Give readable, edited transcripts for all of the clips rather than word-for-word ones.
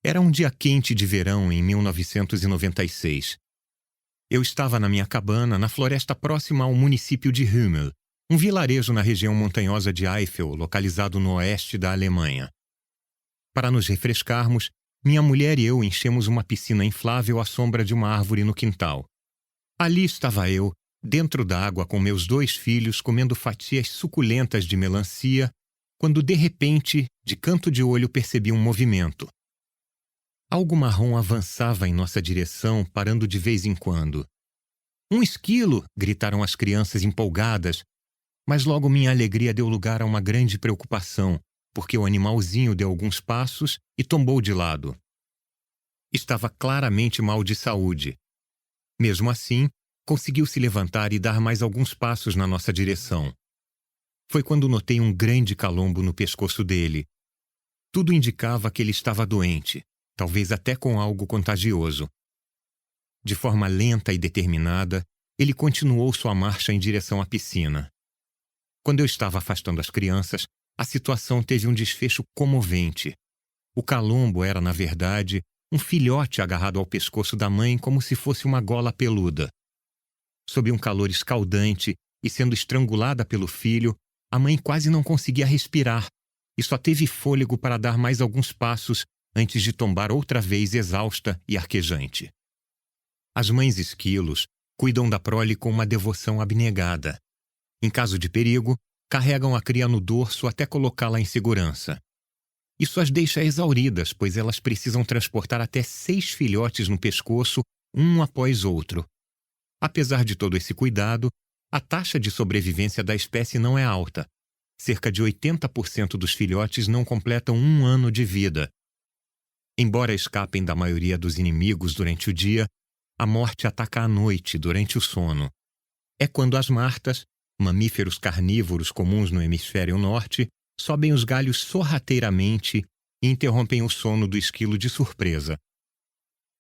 Era um dia quente de verão em 1996. Eu estava na minha cabana na floresta próxima ao município de Hümmel, um vilarejo na região montanhosa de Eifel, localizado no oeste da Alemanha. Para nos refrescarmos, minha mulher e eu enchemos uma piscina inflável à sombra de uma árvore no quintal. Ali estava eu, dentro da água com meus 2 filhos, comendo fatias suculentas de melancia, quando de repente, de canto de olho, percebi um movimento. Algo marrom avançava em nossa direção, parando de vez em quando. "Um esquilo!" gritaram as crianças empolgadas, mas logo minha alegria deu lugar a uma grande preocupação, porque o animalzinho deu alguns passos e tombou de lado. Estava claramente mal de saúde. Mesmo assim, conseguiu se levantar e dar mais alguns passos na nossa direção. Foi quando notei um grande calombo no pescoço dele. Tudo indicava que ele estava doente, talvez até com algo contagioso. De forma lenta e determinada, ele continuou sua marcha em direção à piscina. Quando eu estava afastando as crianças, a situação teve um desfecho comovente. O calombo era, na verdade, um filhote agarrado ao pescoço da mãe como se fosse uma gola peluda. Sob um calor escaldante e sendo estrangulada pelo filho, a mãe quase não conseguia respirar e só teve fôlego para dar mais alguns passos antes de tombar outra vez exausta e arquejante. As mães esquilos cuidam da prole com uma devoção abnegada. Em caso de perigo, carregam a cria no dorso até colocá-la em segurança. Isso as deixa exauridas, pois elas precisam transportar até 6 filhotes no pescoço, um após outro. Apesar de todo esse cuidado, a taxa de sobrevivência da espécie não é alta. Cerca de 80% dos filhotes não completam 1 ano de vida. Embora escapem da maioria dos inimigos durante o dia, a morte ataca à noite, durante o sono. É quando as martas, mamíferos carnívoros comuns no hemisfério norte, sobem os galhos sorrateiramente e interrompem o sono do esquilo de surpresa.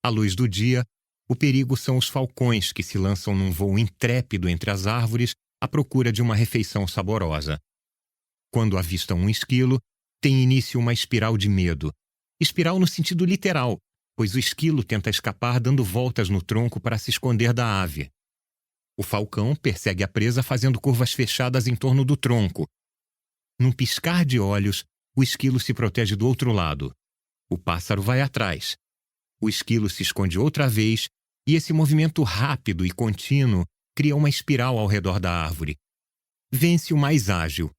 À luz do dia, o perigo são os falcões que se lançam num voo intrépido entre as árvores à procura de uma refeição saborosa. Quando avistam um esquilo, tem início uma espiral de medo. Espiral no sentido literal, pois o esquilo tenta escapar dando voltas no tronco para se esconder da ave. O falcão persegue a presa fazendo curvas fechadas em torno do tronco. Num piscar de olhos, o esquilo se protege do outro lado. O pássaro vai atrás. O esquilo se esconde outra vez e esse movimento rápido e contínuo cria uma espiral ao redor da árvore. Vence o mais ágil,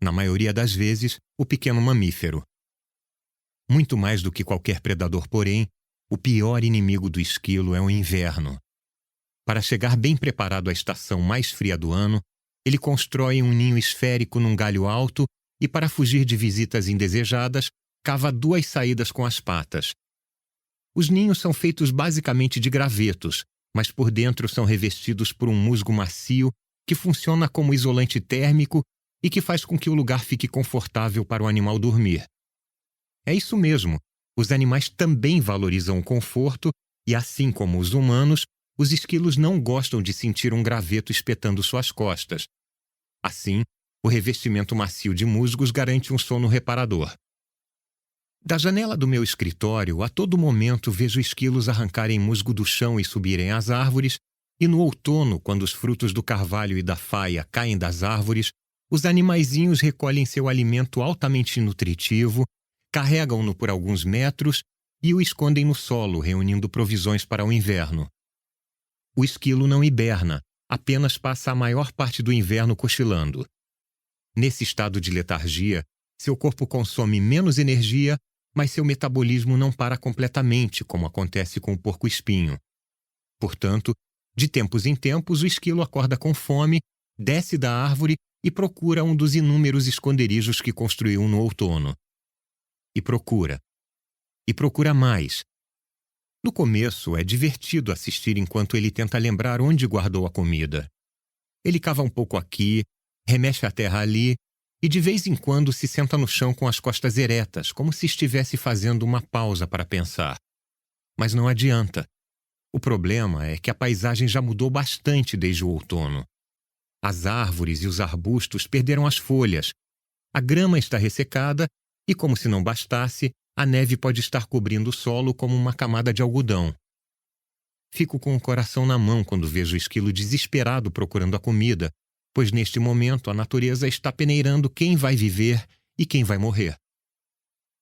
na maioria das vezes, o pequeno mamífero. Muito mais do que qualquer predador, porém, o pior inimigo do esquilo é o inverno. Para chegar bem preparado à estação mais fria do ano, ele constrói um ninho esférico num galho alto e, para fugir de visitas indesejadas, cava 2 saídas com as patas. Os ninhos são feitos basicamente de gravetos, mas por dentro são revestidos por um musgo macio que funciona como isolante térmico e que faz com que o lugar fique confortável para o animal dormir. É isso mesmo, os animais também valorizam o conforto e, assim como os humanos, os esquilos não gostam de sentir um graveto espetando suas costas. Assim, o revestimento macio de musgos garante um sono reparador. Da janela do meu escritório, a todo momento vejo esquilos arrancarem musgo do chão e subirem às árvores, e no outono, quando os frutos do carvalho e da faia caem das árvores, os animaizinhos recolhem seu alimento altamente nutritivo, carregam-no por alguns metros e o escondem no solo, reunindo provisões para o inverno. O esquilo não hiberna, apenas passa a maior parte do inverno cochilando. Nesse estado de letargia, seu corpo consome menos energia, mas seu metabolismo não para completamente, como acontece com o porco-espinho. Portanto, de tempos em tempos, o esquilo acorda com fome, desce da árvore e procura um dos inúmeros esconderijos que construiu no outono. E procura. E procura mais. No começo, é divertido assistir enquanto ele tenta lembrar onde guardou a comida. Ele cava um pouco aqui, remexe a terra ali e de vez em quando se senta no chão com as costas eretas, como se estivesse fazendo uma pausa para pensar. Mas não adianta. O problema é que a paisagem já mudou bastante desde o outono. As árvores e os arbustos perderam as folhas, a grama está ressecada e, como se não bastasse, a neve pode estar cobrindo o solo como uma camada de algodão. Fico com o coração na mão quando vejo o esquilo desesperado procurando a comida, pois neste momento a natureza está peneirando quem vai viver e quem vai morrer.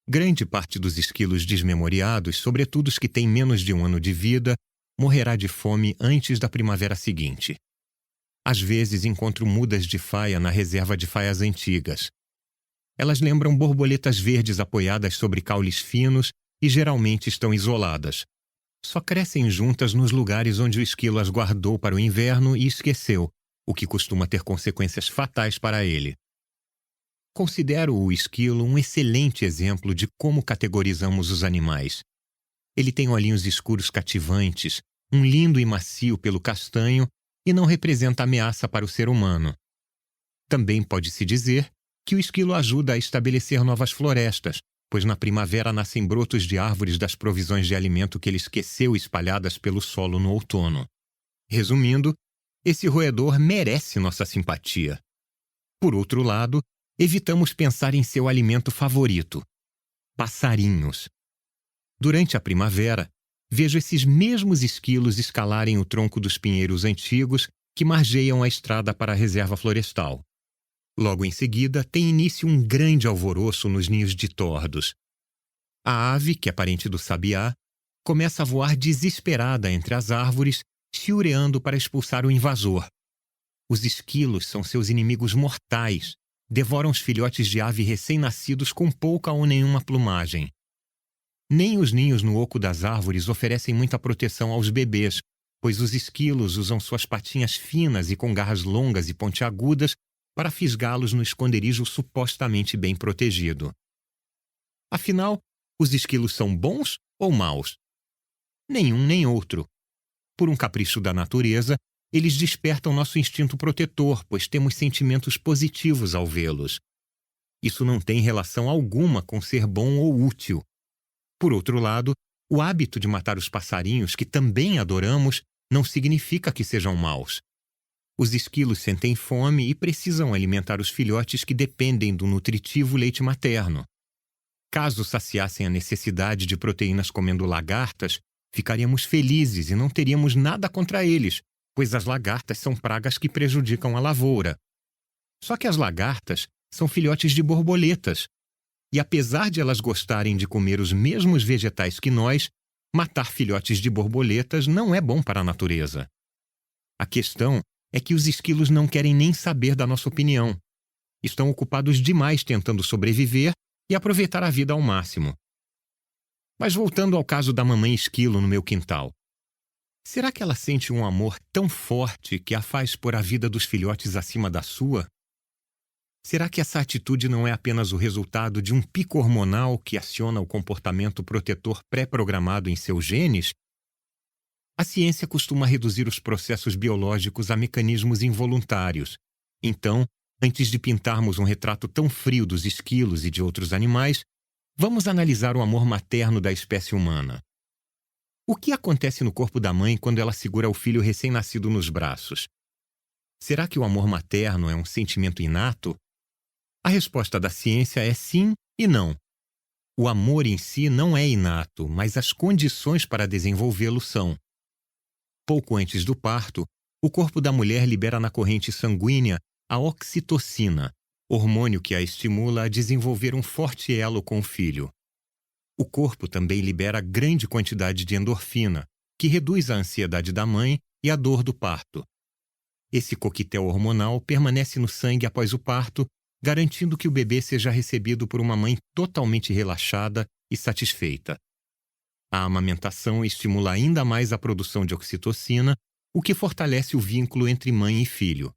Grande parte dos esquilos desmemoriados, sobretudo os que têm menos de 1 ano de vida, morrerá de fome antes da primavera seguinte. Às vezes encontro mudas de faia na reserva de faias antigas. Elas lembram borboletas verdes apoiadas sobre caules finos e geralmente estão isoladas. Só crescem juntas nos lugares onde o esquilo as guardou para o inverno e esqueceu, o que costuma ter consequências fatais para ele. Considero o esquilo um excelente exemplo de como categorizamos os animais. Ele tem olhinhos escuros cativantes, um lindo e macio pelo castanho e não representa ameaça para o ser humano. Também pode-se dizer que o esquilo ajuda a estabelecer novas florestas, pois na primavera nascem brotos de árvores das provisões de alimento que ele esqueceu espalhadas pelo solo no outono. Resumindo, esse roedor merece nossa simpatia. Por outro lado, evitamos pensar em seu alimento favorito: passarinhos. Durante a primavera, vejo esses mesmos esquilos escalarem o tronco dos pinheiros antigos que margeiam a estrada para a reserva florestal. Logo em seguida, tem início um grande alvoroço nos ninhos de tordos. A ave, que é parente do sabiá, começa a voar desesperada entre as árvores, chiureando para expulsar o invasor. Os esquilos são seus inimigos mortais, devoram os filhotes de ave recém-nascidos com pouca ou nenhuma plumagem. Nem os ninhos no oco das árvores oferecem muita proteção aos bebês, pois os esquilos usam suas patinhas finas e com garras longas e pontiagudas para fisgá-los no esconderijo supostamente bem protegido. Afinal, os esquilos são bons ou maus? Nenhum nem outro. Por um capricho da natureza, eles despertam nosso instinto protetor, pois temos sentimentos positivos ao vê-los. Isso não tem relação alguma com ser bom ou útil. Por outro lado, o hábito de matar os passarinhos, que também adoramos, não significa que sejam maus. Os esquilos sentem fome e precisam alimentar os filhotes que dependem do nutritivo leite materno. Caso saciassem a necessidade de proteínas comendo lagartas, ficaríamos felizes e não teríamos nada contra eles, pois as lagartas são pragas que prejudicam a lavoura. Só que as lagartas são filhotes de borboletas, e apesar de elas gostarem de comer os mesmos vegetais que nós, matar filhotes de borboletas não é bom para a natureza. A questão é que os esquilos não querem nem saber da nossa opinião. Estão ocupados demais tentando sobreviver e aproveitar a vida ao máximo. Mas voltando ao caso da mamãe esquilo no meu quintal. Será que ela sente um amor tão forte que a faz pôr a vida dos filhotes acima da sua? Será que essa atitude não é apenas o resultado de um pico hormonal que aciona o comportamento protetor pré-programado em seus genes? A ciência costuma reduzir os processos biológicos a mecanismos involuntários. Então, antes de pintarmos um retrato tão frio dos esquilos e de outros animais, vamos analisar o amor materno da espécie humana. O que acontece no corpo da mãe quando ela segura o filho recém-nascido nos braços? Será que o amor materno é um sentimento inato? A resposta da ciência é sim e não. O amor em si não é inato, mas as condições para desenvolvê-lo são. Pouco antes do parto, o corpo da mulher libera na corrente sanguínea a oxitocina, hormônio que a estimula a desenvolver um forte elo com o filho. O corpo também libera grande quantidade de endorfina, que reduz a ansiedade da mãe e a dor do parto. Esse coquetel hormonal permanece no sangue após o parto, garantindo que o bebê seja recebido por uma mãe totalmente relaxada e satisfeita. A amamentação estimula ainda mais a produção de oxitocina, o que fortalece o vínculo entre mãe e filho.